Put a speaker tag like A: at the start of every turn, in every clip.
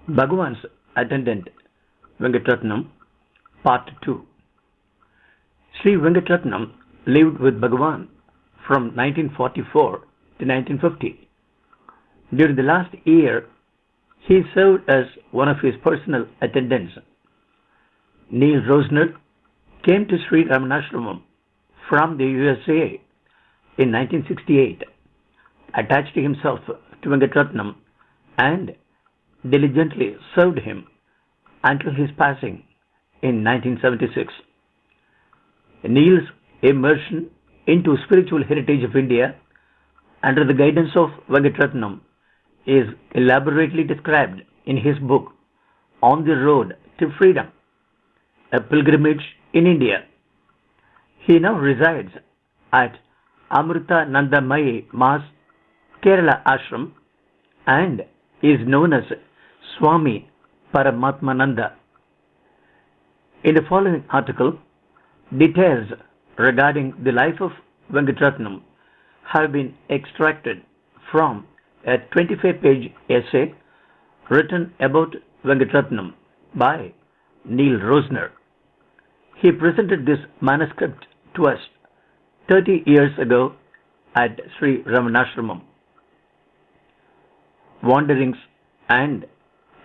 A: Bhagavan's Attendant Venkatarathnam, Part 2. Sri Venkatarathnam lived with Bhagavan from 1944 to 1950. During the last year, he served as one of his personal attendants. Neal Rosner came to Sri Ramanasramam from the USA in 1968, attached himself to Venkatarathnam and diligently served him until his passing in 1976. Neal's immersion into spiritual heritage of India under the guidance of Venkatarathnam is elaborately described in his book On the Road to Freedom, a pilgrimage in India. He now resides at Amritanandamayi Mass, Kerala Ashram, and is known as Swami Paramatmananda. In the following article, details regarding the life of Venkatarathnam have been extracted from a 25-page essay written about Venkatarathnam by Neal Rosner. He presented this manuscript to us 30 years ago at Sri Ramanasramam. Wanderings and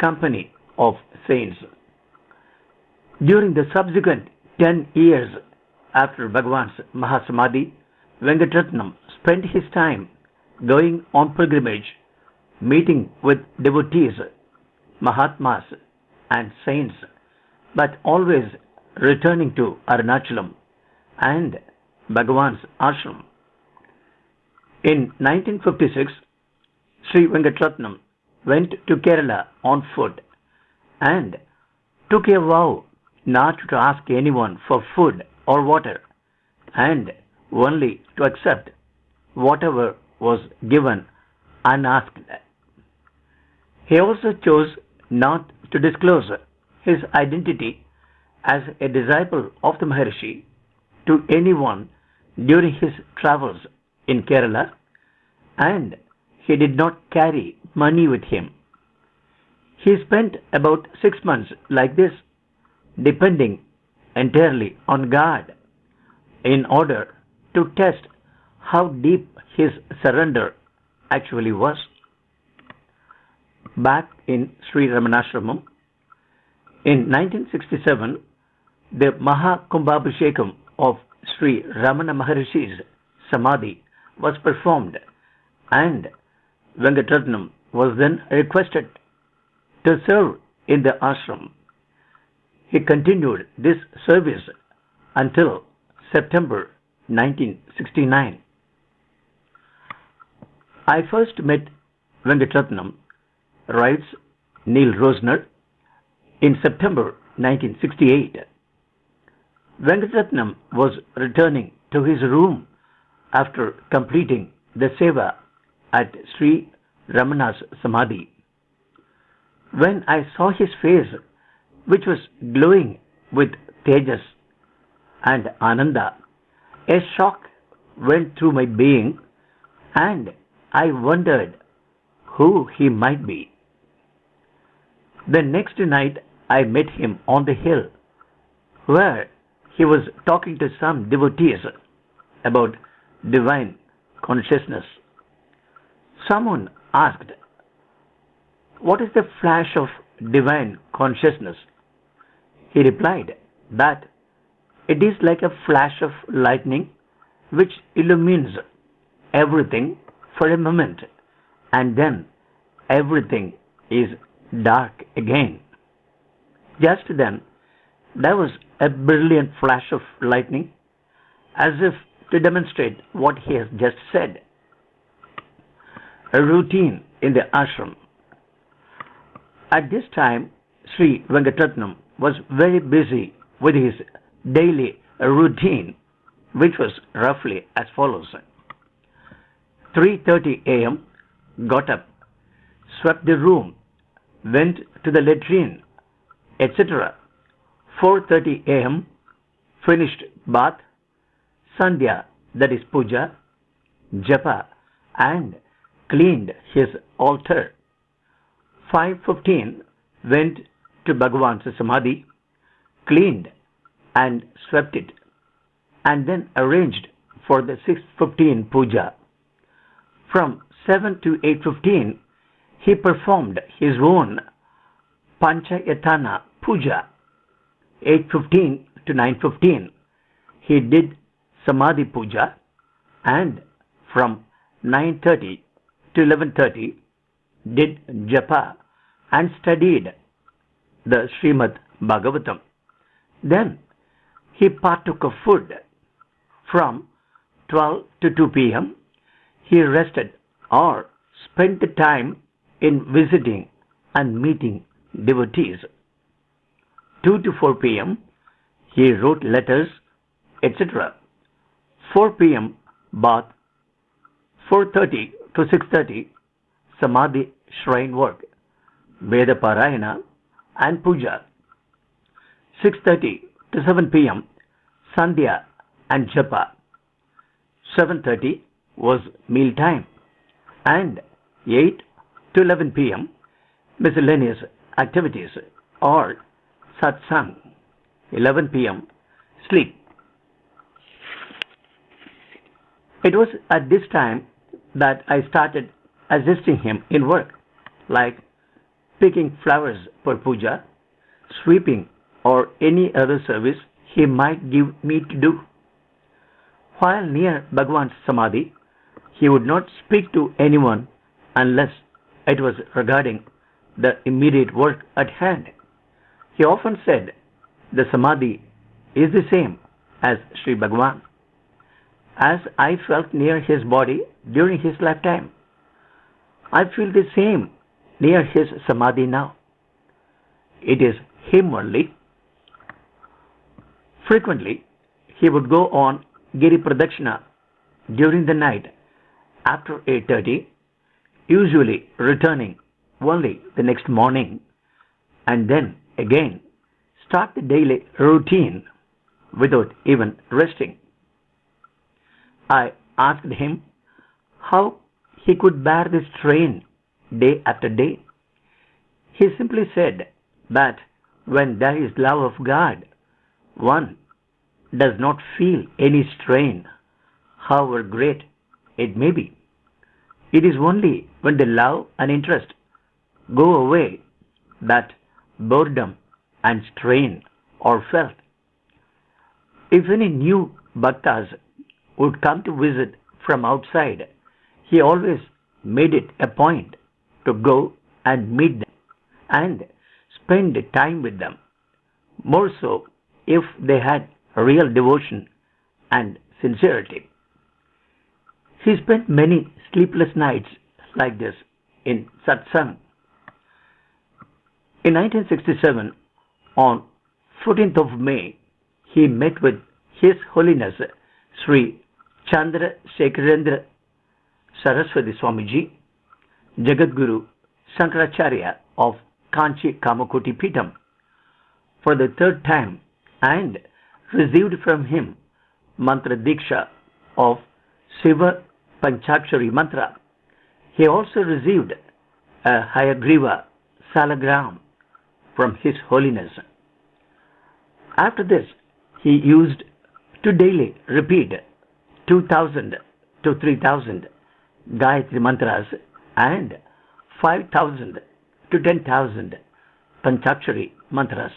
A: Company of Saints. During the subsequent 10 years after Bhagavan's Mahasamadhi, Venkatarathnam spent his time going on pilgrimage, meeting with devotees, Mahatmas and saints, but always returning to Arunachalam and Bhagavan's Ashram. In 1956, Sri Venkatarathnam went to Kerala on foot and took a vow not to ask anyone for food or water and only to accept whatever was given unasked. He also chose not to disclose his identity as a disciple of the Maharshi to anyone during his travels in Kerala, and he did not carry money with him. He spent about 6 months like this, depending entirely on God in order to test how deep his surrender actually was. Back in Sri Ramanasramam, in 1967, the Mahakumbhabhishekam of Sri Ramana Maharshi's Samadhi was performed, and Venkatarathnam was then requested to serve in the ashram. He continued this service until September 1969. I first met Venkatarathnam, writes Neal Rosner, in September 1968. Venkatarathnam was returning to his room after completing the seva at Sri Ramana's Samadhi. When I saw his face, which was glowing with tejas and ananda, a shock went through my being, and I wondered who he might be. The next night I met him on the hill, where he was talking to some devotees about divine consciousness. Someone asked, "What is the flash of divine consciousness?" He replied that it is like a flash of lightning which illumines everything for a moment, and then everything is dark again. Just then, there was a brilliant flash of lightning, as if to demonstrate what he has just said. A routine in the ashram. At this time, Sri Venkatarathnam was very busy with his daily routine, which was roughly as follows. 3:30 a.m., got up, swept the room, went to the latrine, etc. 4:30 a.m., finished bath, Sandhya, that is puja, japa, and cleaned his altar. 5:15 went to Bhagavan's Samadhi, cleaned and swept it, and then arranged for the 6:15 puja. From 7 to 8:15, he performed his own Panchayatana puja. 8:15 to 9:15, he did Samadhi puja, and from 9:30 to 11:30, did japa and studied the Srimad Bhagavatam. Then he partook of food. From 12 to 2 p.m., he rested or spent the time in visiting and meeting devotees. 2 to 4 p.m., he wrote letters, etc. 4 p.m. bath. 4:30 to 6:30, Samadhi shrine work, Veda Parayana and Puja. 6:30 to 7 p.m., Sandhya and Japa. 7:30 was meal time, and 8 to 11 p.m., miscellaneous activities or satsang. 11 p.m., sleep. It was at this time that I started assisting him in work, like picking flowers for puja, sweeping, or any other service he might give me to do. While near Bhagavan's Samadhi, he would not speak to anyone unless it was regarding the immediate work at hand. He often said, the Samadhi is the same as Sri Bhagavan, as I felt near his body during his lifetime. I feel the same near his Samadhi now. It is him only. Frequently, he would go on Giri Pradakshina during the night after 8:30, usually returning only the next morning, and then again start the daily routine without even resting. I asked him how he could bear this strain day after day. He simply said that when there is love of God, one does not feel any strain, however great it may be. It is only when the love and interest go away that boredom and strain are felt. If any new bhaktas would come to visit from outside, he always made it a point to go and meet them and spend time with them, more so if they had real devotion and sincerity. He spent many sleepless nights like this in satsang. In 1967, on 14th of May, he met with His Holiness Sri Chandra Sekharendra Saraswati Swamiji, Jagadguru Shankaracharya of Kanchi Kamakoti Peetham, for the third time, and received from him mantra diksha of Shiva Panchakshari mantra. He also received a Hayagriva salagram from His Holiness. After this, he used to daily repeat 2,000 to 3,000 Gayatri mantras and 5,000 to 10,000 Panchakshari mantras.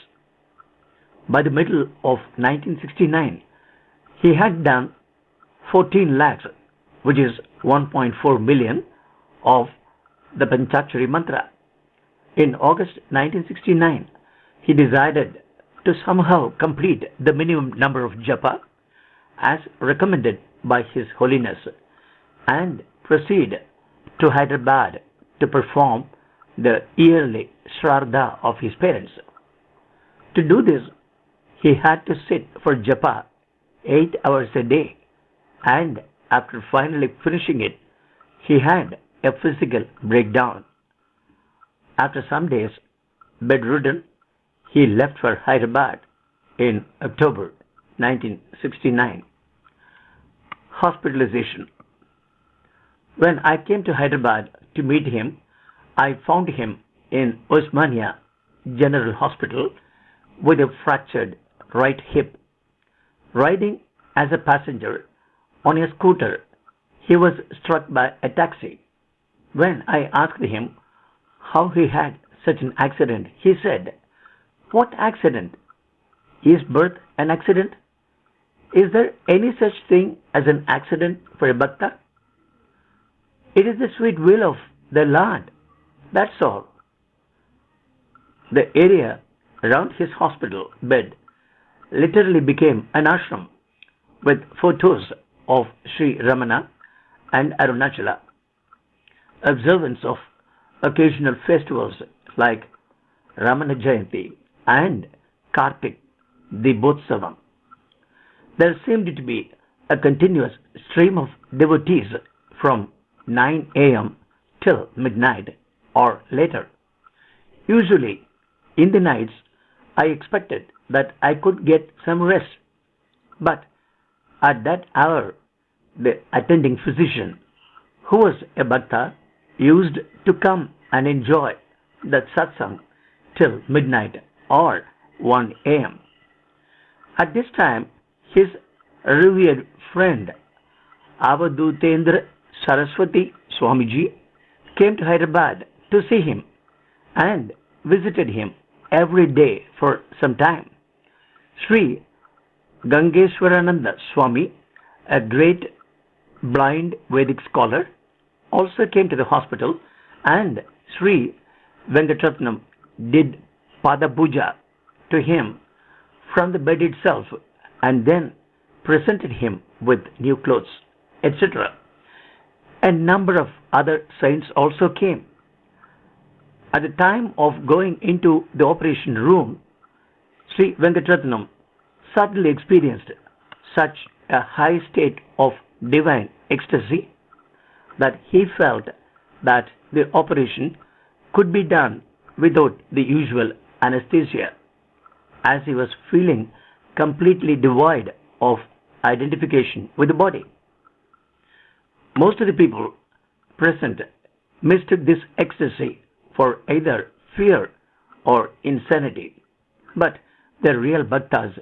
A: By the middle of 1969, he had done 14 lakhs, which is 1.4 million, of the Panchakshari mantra. In August 1969, he decided to somehow complete the minimum number of japa as recommended by His Holiness and proceed to Hyderabad to perform the yearly Shraddha of his parents. To do this, he had to sit for japa 8 hours a day, and after finally finishing it, he had a physical breakdown. After some days, bedridden, he left for Hyderabad in October 1969. Hospitalization. When I came to Hyderabad to meet him, I found him in Osmania General Hospital with a fractured right hip. Riding as a passenger on a scooter, he was struck by a taxi. When I asked him how he had such an accident, he said, "What accident? Is birth an accident? Is there any such thing as an accident for a bhakta? It is the sweet will of the Lord. That's all." The area around his hospital bed literally became an ashram with photos of Sri Ramana and Arunachala, observance of occasional festivals like Ramana Jayanti and Kartik Dibotsavam. There seemed to be a continuous stream of devotees from 9 a.m. till midnight or later. Usually, in the nights, I expected that I could get some rest, but at that hour, the attending physician, who was a bhakta, used to come and enjoy the satsang till midnight or 1 a.m. At this time, his revered friend Avadutendra Saraswati Swamiji came to Hyderabad to see him and visited him every day for some time. Sri Gangeswarananda Swami, a great blind Vedic scholar, also came to the hospital, and Sri Venkatarathnam did Pada Puja to him from the bed itself and then presented him with new clothes, etc. A number of other saints also came. At the time of going into the operation room, Sri Venkatarathnam suddenly experienced such a high state of divine ecstasy that he felt that the operation could be done without the usual anesthesia, as he was feeling completely devoid of identification with the body. Most of the people present mistook this ecstasy for either fear or insanity, but the real bhaktas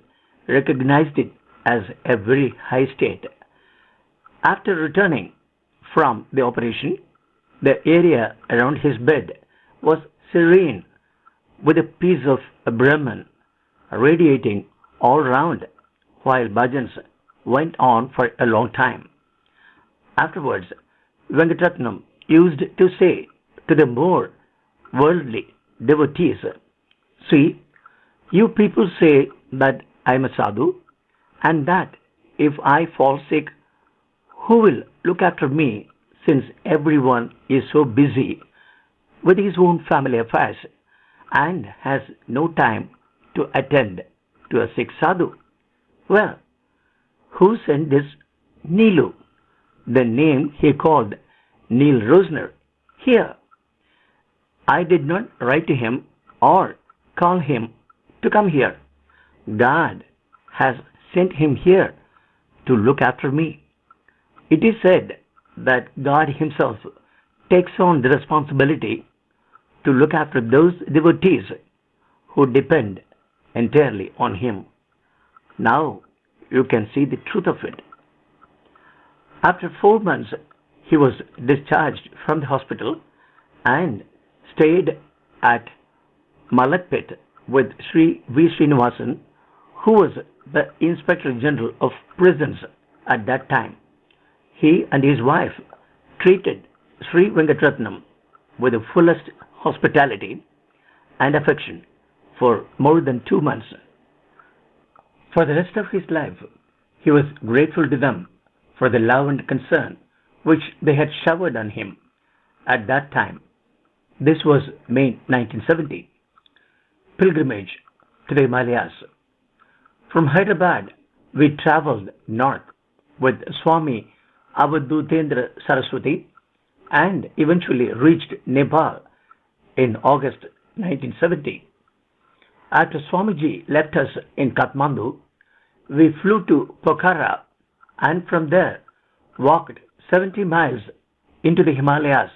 A: recognized it as a very high state. After returning from the operation, the area around his bed was serene with a piece of Brahman radiating all round while bhajans went on for a long time. Afterwards, Venkatarathnam used to say to the more worldly devotees, "See, you people say that I am a sadhu, and that if I fall sick, who will look after me, since everyone is so busy with his own family affairs and has no time to attend to a sick sadhu? Well, who sent this Neelu," the name he called Neal Rosner, "here? I did not write to him or call him to come here. God has sent him here to look after me." It is said that God himself takes on the responsibility to look after those devotees who depend entirely on him. Now you can see the truth of it. After 4 months, he was discharged from the hospital and stayed at Malakpet with Sri V. Srinivasan, who was the Inspector General of Prisons at that time. He and his wife treated Sri Venkatarathnam with the fullest hospitality and affection for more than 2 months. For the rest of his life, he was grateful to them for the love and concern which they had showered on him at that time. This was May 1970. Pilgrimage to the Himalayas. From Hyderabad, we traveled north with Swami Avadutendra Saraswati and eventually reached Nepal in August 1970. After Swamiji left us in Kathmandu, we flew to Pokhara and from there walked 70 miles into the Himalayas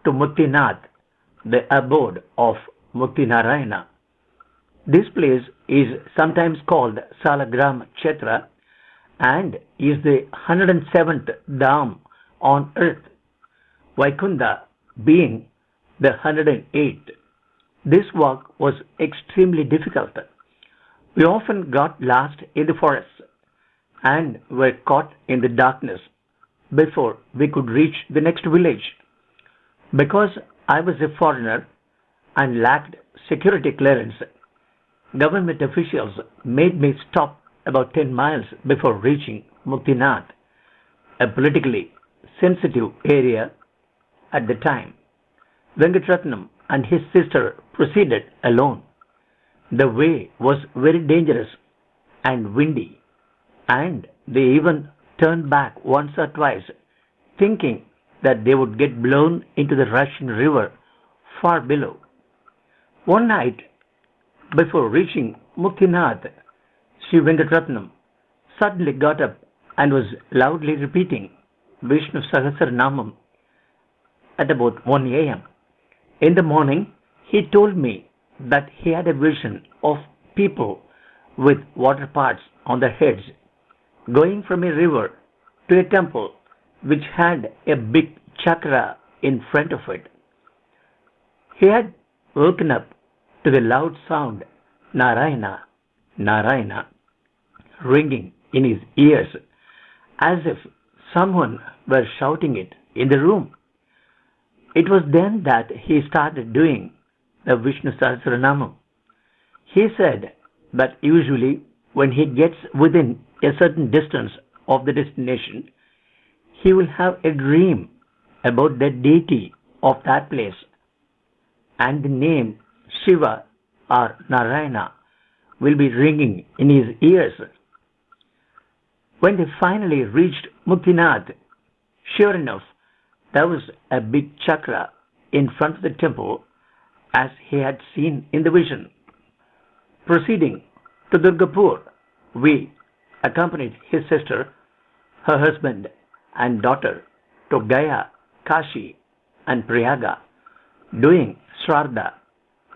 A: to Muktinath, the abode of Mukti Narayana, This place is sometimes called Salagram Kshetra and is the 107th Dham on earth, Vaikunta being the 108th. This walk was extremely difficult. We often got lost in the forests and were caught in the darkness before we could reach the next village. Because I was a foreigner and lacked security clearance, government officials made me stop about 10 miles before reaching Muktinath, a politically sensitive area at the time. Venkatarathnam and his sister proceeded alone. The way was very dangerous and windy, and they even turned back once or twice, thinking that they would get blown into the rushing river far below. One night, before reaching Muktinath, Sri Venkatarathnam suddenly got up and was loudly repeating Vishnu Sahasranamam at about 1 a.m. In the morning, he told me that he had a vision of people with water pots on their heads going from a river to a temple which had a big chakra in front of it. He had woken up to the loud sound Narayana, Narayana ringing in his ears as if someone were shouting it in the room. It was then that he started doing the Vishnu Sahasranamam. He said that usually when he gets within a certain distance of the destination, he will have a dream about the deity of that place, and the name Shiva or Narayana will be ringing in his ears. When they finally reached Muktinath, sure enough, there was a big chakra in front of the temple as he had seen in the vision. Proceeding to Durgapur, we accompanied his sister, her husband and daughter to Gaya, Kashi and Prayaga, doing Shraddha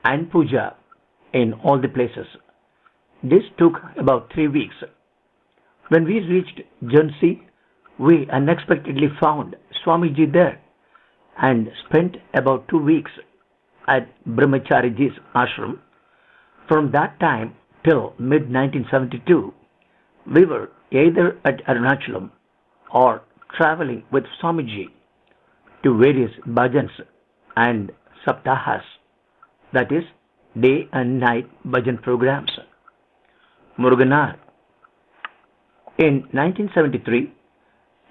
A: and Puja in all the places. This took about 3 weeks. When we reached Jhansi, we unexpectedly found Swamiji there and spent about 2 weeks at Brahmachariji's ashram. From that time till mid-1972, we were either at Arunachalam or traveling with Swamiji to various bhajans and saptahas, that is, day and night bhajan programs. Muruganar. In 1973,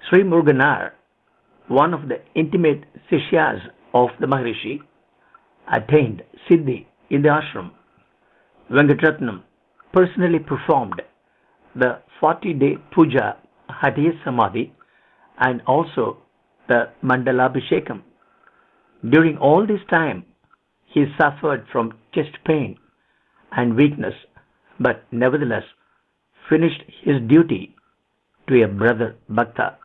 A: Sri Muruganar, one of the intimate Sishyas of the Maharishi, attained Siddhi in the ashram. Venkatarathnam personally performed the 40-day puja at his samadhi and also the Mandalabhishekam. During all this time, he suffered from chest pain and weakness, but nevertheless finished his duty to a brother Bhakta.